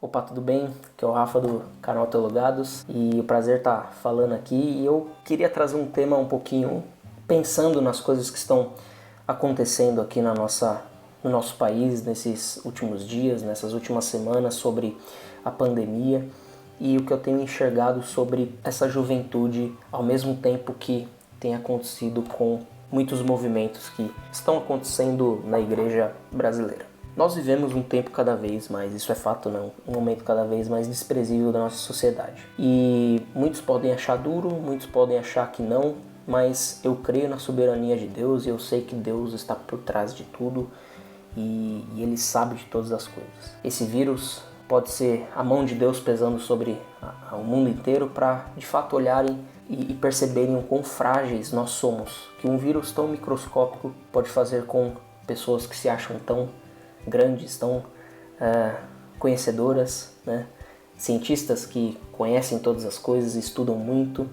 Opa, tudo bem? Aqui é o Rafa do canal Teologados e o prazer estar falando aqui. E eu queria trazer um tema um pouquinho pensando nas coisas que estão acontecendo aqui no nosso país nesses últimos dias, nessas últimas semanas, sobre a pandemia e o que eu tenho enxergado sobre essa juventude, ao mesmo tempo que tem acontecido com muitos movimentos que estão acontecendo na igreja brasileira. Nós vivemos um tempo cada vez mais, isso é fato não, um momento cada vez mais desprezível da nossa sociedade. E muitos podem achar duro, muitos podem achar que não, mas eu creio na soberania de Deus e eu sei que Deus está por trás de tudo e Ele sabe de todas as coisas. Esse vírus pode ser a mão de Deus pesando sobre o mundo inteiro para de fato olharem e perceberem o quão frágeis nós somos, que um vírus tão microscópico pode fazer com pessoas que se acham tão grandes, tão conhecedoras, né? Cientistas que conhecem todas as coisas, estudam muito,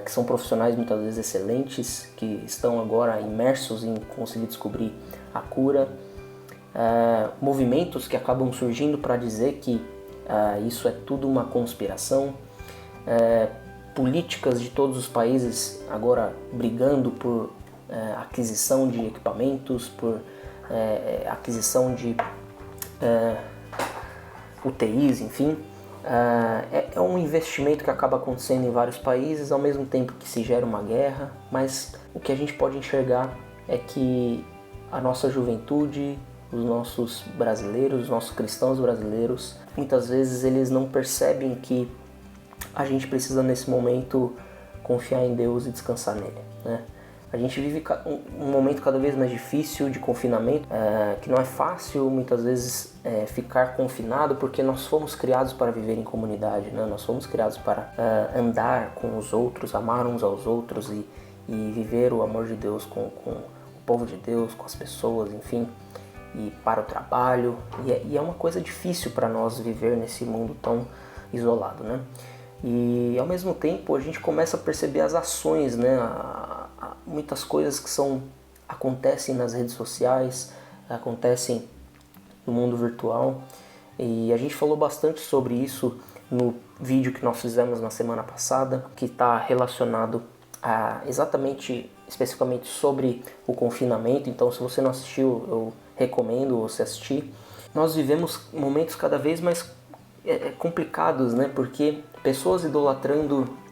que são profissionais muitas vezes excelentes, que estão agora imersos em conseguir descobrir a cura, movimentos que acabam surgindo para dizer que isso é tudo uma conspiração, políticas de todos os países agora brigando por aquisição de equipamentos, por aquisição de UTIs, enfim. É um investimento que acaba acontecendo em vários países, ao mesmo tempo que se gera uma guerra, mas o que a gente pode enxergar é que a nossa juventude, os nossos brasileiros, os nossos cristãos brasileiros, muitas vezes eles não percebem que a gente precisa nesse momento confiar em Deus e descansar nele, né? A gente vive um momento cada vez mais difícil de confinamento, que não é fácil muitas vezes ficar confinado, porque nós fomos criados para viver em comunidade, né? Nós fomos criados para andar com os outros, amar uns aos outros e viver o amor de Deus com o povo de Deus, com as pessoas, enfim, e para o trabalho. E é uma coisa difícil para nós viver nesse mundo tão isolado, né? E ao mesmo tempo a gente começa a perceber as ações, né? Muitas coisas que acontecem nas redes sociais, acontecem no mundo virtual, e a gente falou bastante sobre isso no vídeo que nós fizemos na semana passada, que está relacionado especificamente sobre o confinamento. Então, se você não assistiu, eu recomendo você assistir. Nós vivemos momentos cada vez mais complicados, né? Porque pessoas idolatrando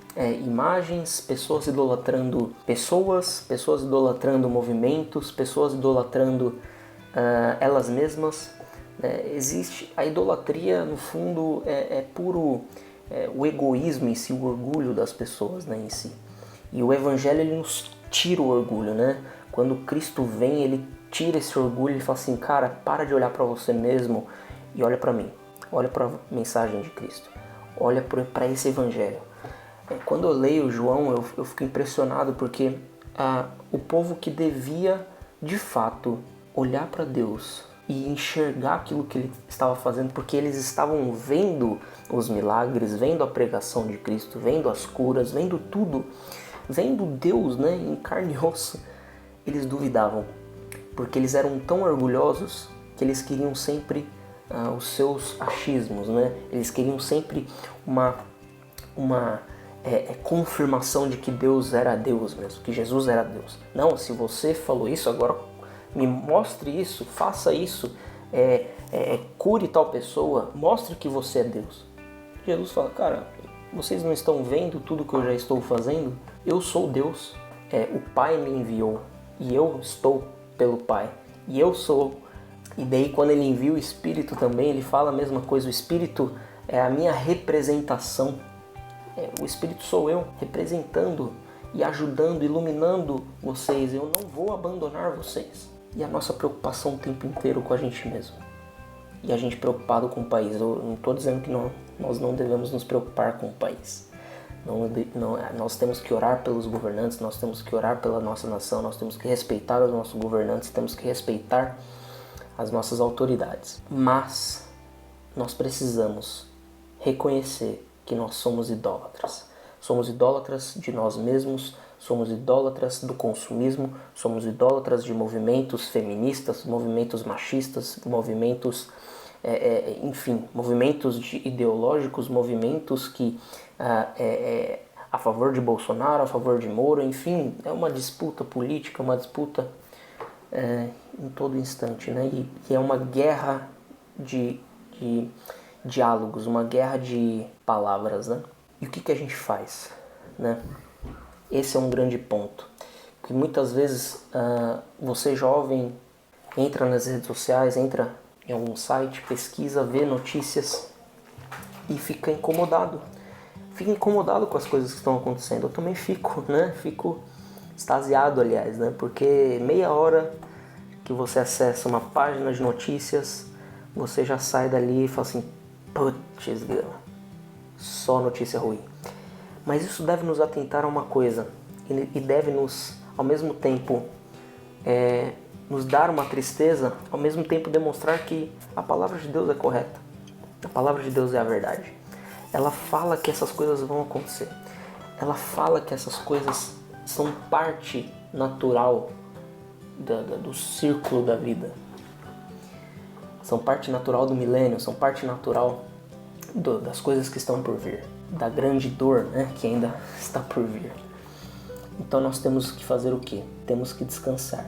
imagens, pessoas idolatrando pessoas idolatrando movimentos, pessoas idolatrando elas mesmas. Existe a idolatria, no fundo, puro o egoísmo em si, o orgulho das pessoas, né, em si. E o Evangelho ele nos tira o orgulho, né? Quando Cristo vem, ele tira esse orgulho e fala assim, cara, para de olhar para você mesmo e olha para mim, olha para a mensagem de Cristo, olha para esse Evangelho. Quando eu leio João, eu fico impressionado porque o povo que devia, de fato, olhar para Deus e enxergar aquilo que ele estava fazendo, porque eles estavam vendo os milagres, vendo a pregação de Cristo, vendo as curas, vendo tudo, vendo Deus, né, em carne e osso, eles duvidavam, porque eles eram tão orgulhosos que eles queriam sempre os seus achismos, né? Eles queriam sempre uma confirmação de que Deus era Deus mesmo, que Jesus era Deus. Não, se você falou isso, agora me mostre isso, faça isso, cure tal pessoa, mostre que você é Deus. Jesus fala, cara, vocês não estão vendo tudo que eu já estou fazendo? Eu sou Deus, o Pai me enviou e eu estou pelo Pai, e eu sou. E daí quando ele envia o Espírito também, ele fala a mesma coisa, o Espírito é a minha representação. O Espírito sou eu, representando e ajudando, iluminando vocês. Eu não vou abandonar vocês. E a nossa preocupação o tempo inteiro com a gente mesmo. E a gente preocupado com o país. Eu não estou dizendo que nós não devemos nos preocupar com o país. Nós temos que orar pelos governantes, nós temos que orar pela nossa nação, nós temos que respeitar os nossos governantes, temos que respeitar as nossas autoridades. Mas nós precisamos reconhecer que nós somos idólatras. Somos idólatras de nós mesmos, somos idólatras do consumismo, somos idólatras de movimentos feministas, movimentos machistas, movimentos enfim, movimentos ideológicos, movimentos que a favor de Bolsonaro, a favor de Moro, enfim, é uma disputa política, uma disputa em todo instante, né? E é uma guerra de diálogos, uma guerra de palavras, né? E o que a gente faz, né? Esse é um grande ponto, que muitas vezes você jovem entra nas redes sociais, entra em algum site, pesquisa, vê notícias e fica incomodado. Fica incomodado com as coisas que estão acontecendo. Eu também fico, né? Fico extasiado, aliás, né? Porque meia hora que você acessa uma página de notícias, você já sai dali e fala assim, putz, só notícia ruim. Mas isso deve nos atentar a uma coisa, e deve nos, ao mesmo tempo, nos dar uma tristeza, ao mesmo tempo demonstrar que a palavra de Deus é correta. A palavra de Deus é a verdade. Ela fala que essas coisas vão acontecer. Ela fala que essas coisas são parte natural do círculo da vida. São parte natural do milênio, são parte natural das coisas que estão por vir. Da grande dor, né, que ainda está por vir. Então nós temos que fazer o quê? Temos que descansar.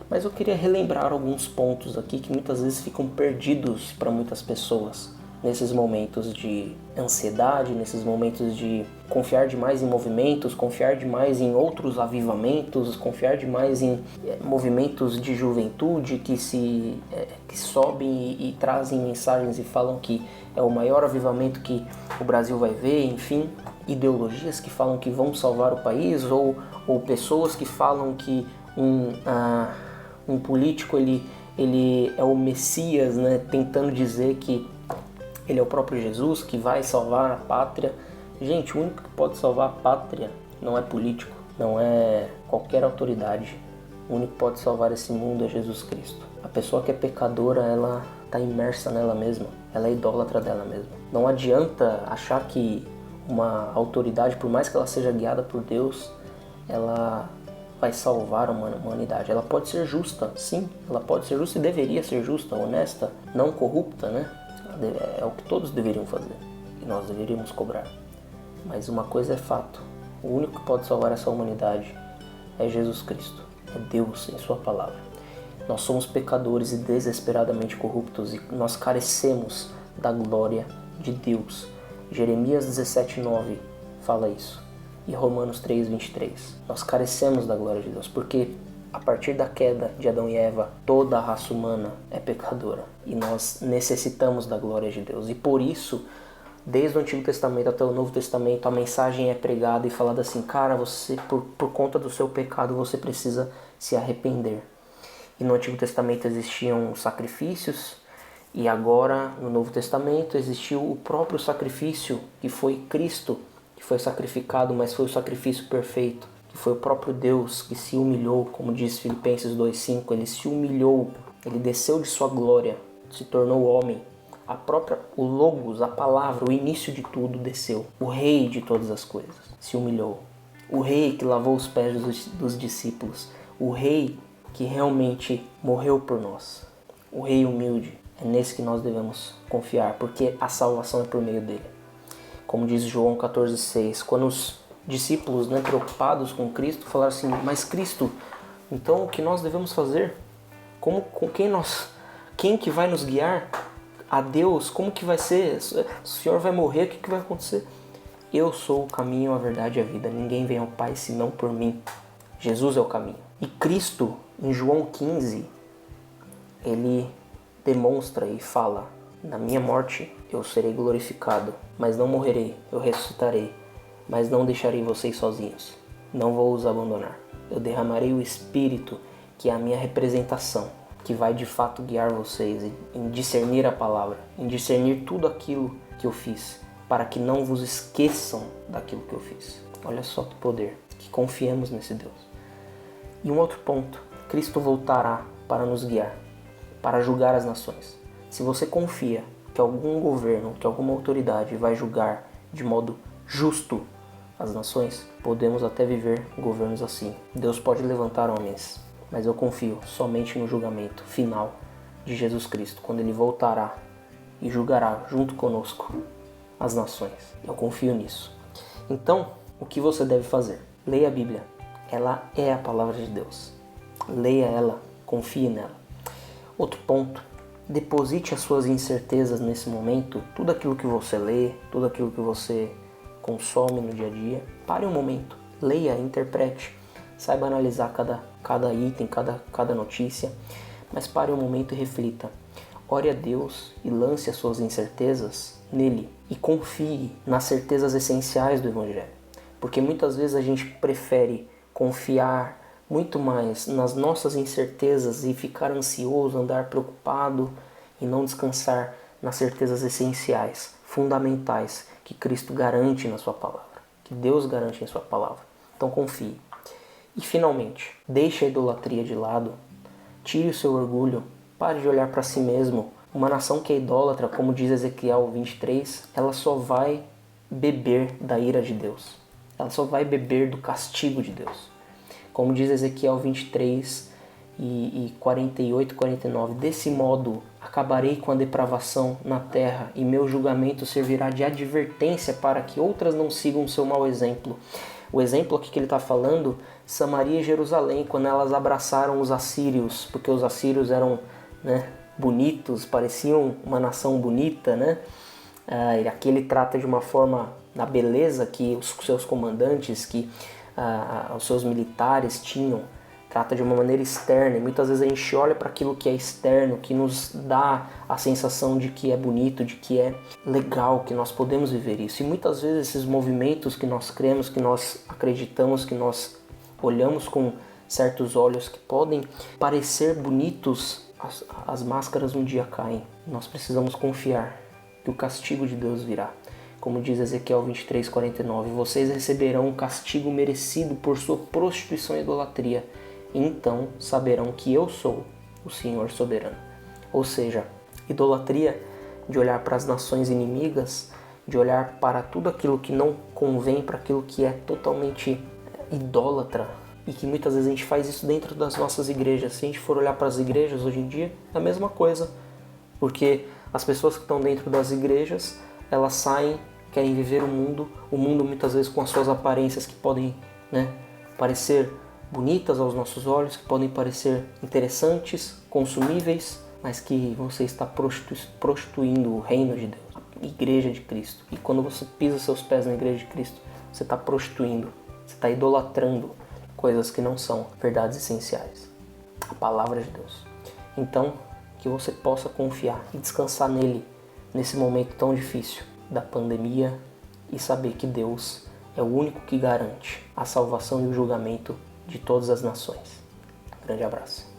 Mas eu queria relembrar alguns pontos aqui que muitas vezes ficam perdidos para muitas pessoas. Nesses momentos de ansiedade, nesses momentos de confiar demais em movimentos, confiar demais em outros avivamentos, confiar demais em movimentos de juventude que sobem e trazem mensagens e falam que é o maior avivamento que o Brasil vai ver, enfim, ideologias que falam que vão salvar o país, ou pessoas que falam que um político ele é o Messias, né, tentando dizer que ele é o próprio Jesus que vai salvar a pátria. Gente, o único que pode salvar a pátria não é político, não é qualquer autoridade. O único que pode salvar esse mundo é Jesus Cristo. A pessoa que é pecadora, ela está imersa nela mesma, ela é idólatra dela mesma. Não adianta achar que uma autoridade, por mais que ela seja guiada por Deus, ela vai salvar a humanidade. Ela pode ser justa, sim, ela pode ser justa e deveria ser justa, honesta, não corrupta, né? É o que todos deveriam fazer e nós deveríamos cobrar. Mas uma coisa é fato: o único que pode salvar essa humanidade é Jesus Cristo, é Deus em sua palavra. Nós somos pecadores e desesperadamente corruptos e nós carecemos da glória de Deus. Jeremias 17:9 fala isso, e Romanos 3:23. Nós carecemos da glória de Deus porque a partir da queda de Adão e Eva, toda a raça humana é pecadora. E nós necessitamos da glória de Deus. E por isso, desde o Antigo Testamento até o Novo Testamento, a mensagem é pregada e falada assim, cara, você, por conta do seu pecado, você precisa se arrepender. E no Antigo Testamento existiam sacrifícios, e agora, no Novo Testamento, existiu o próprio sacrifício, que foi Cristo, que foi sacrificado, mas foi o sacrifício perfeito. Que foi o próprio Deus que se humilhou, como diz Filipenses 2:5, ele se humilhou, ele desceu de sua glória, se tornou homem. O Logos, a palavra, o início de tudo desceu. O rei de todas as coisas se humilhou. O rei que lavou os pés dos discípulos. O rei que realmente morreu por nós. O rei humilde. É nesse que nós devemos confiar, porque a salvação é por meio dele. Como diz João 14:6, quando os discípulos, né, preocupados com Cristo, falaram assim, mas Cristo, então o que nós devemos fazer? Quem que vai nos guiar a Deus? Como que vai ser? O Senhor vai morrer, o que vai acontecer? Eu sou o caminho, a verdade e a vida. Ninguém vem ao Pai senão por mim. Jesus é o caminho. E Cristo, em João 15, ele demonstra e fala, na minha morte eu serei glorificado, mas não morrerei, eu ressuscitarei. Mas não deixarei vocês sozinhos. Não vou os abandonar. Eu derramarei o Espírito, que é a minha representação, que vai de fato guiar vocês em discernir a palavra, em discernir tudo aquilo que eu fiz, para que não vos esqueçam daquilo que eu fiz. Olha só que poder, que confiemos nesse Deus. E um outro ponto, Cristo voltará para nos guiar, para julgar as nações. Se você confia que algum governo, que alguma autoridade vai julgar de modo justo as nações, podemos até viver governos assim. Deus pode levantar homens, mas eu confio somente no julgamento final de Jesus Cristo, quando ele voltará e julgará junto conosco as nações. Eu confio nisso. Então, o que você deve fazer? Leia a Bíblia. Ela é a palavra de Deus. Leia ela, confie nela. Outro ponto, deposite as suas incertezas nesse momento, tudo aquilo que você lê, tudo aquilo que você consome no dia a dia. Pare um momento, leia, interprete, saiba analisar cada item, cada notícia, mas pare um momento e reflita. Ore a Deus e lance as suas incertezas nele e confie nas certezas essenciais do Evangelho. Porque muitas vezes a gente prefere confiar muito mais nas nossas incertezas e ficar ansioso, andar preocupado e não descansar nas certezas essenciais, fundamentais, que Cristo garante na sua palavra, que Deus garante em sua palavra. Então confie. E finalmente, deixe a idolatria de lado, tire o seu orgulho, pare de olhar para si mesmo. Uma nação que é idólatra, como diz Ezequiel 23, ela só vai beber da ira de Deus. Ela só vai beber do castigo de Deus. Como diz Ezequiel 23 e 48 e 49, desse modo acabarei com a depravação na terra e meu julgamento servirá de advertência para que outras não sigam o seu mau exemplo. O exemplo aqui que ele está falando, Samaria e Jerusalém, quando elas abraçaram os assírios, porque os assírios eram, bonitos, pareciam uma nação bonita, e aqui ele trata de uma forma da beleza que os seus comandantes, que os seus militares tinham, trata de uma maneira externa, e muitas vezes a gente olha para aquilo que é externo, que nos dá a sensação de que é bonito, de que é legal, que nós podemos viver isso. E muitas vezes esses movimentos que nós cremos, que nós acreditamos, que nós olhamos com certos olhos que podem parecer bonitos, as máscaras um dia caem. Nós precisamos confiar que o castigo de Deus virá. Como diz Ezequiel 23, 49, vocês receberão o castigo merecido por sua prostituição e idolatria. E então saberão que eu sou o Senhor soberano. Ou seja, idolatria de olhar para as nações inimigas, de olhar para tudo aquilo que não convém, para aquilo que é totalmente idólatra, e que muitas vezes a gente faz isso dentro das nossas igrejas. Se a gente for olhar para as igrejas hoje em dia, é a mesma coisa, porque as pessoas que estão dentro das igrejas, elas saem, querem viver o mundo muitas vezes com as suas aparências que podem parecer bonitas aos nossos olhos, que podem parecer interessantes, consumíveis, mas que você está prostituindo o reino de Deus, a igreja de Cristo. E quando você pisa seus pés na igreja de Cristo, você está prostituindo, você está idolatrando coisas que não são verdades essenciais, a palavra de Deus. Então, que você possa confiar e descansar nele, nesse momento tão difícil da pandemia, e saber que Deus é o único que garante a salvação e o julgamento de todas as nações. Grande abraço.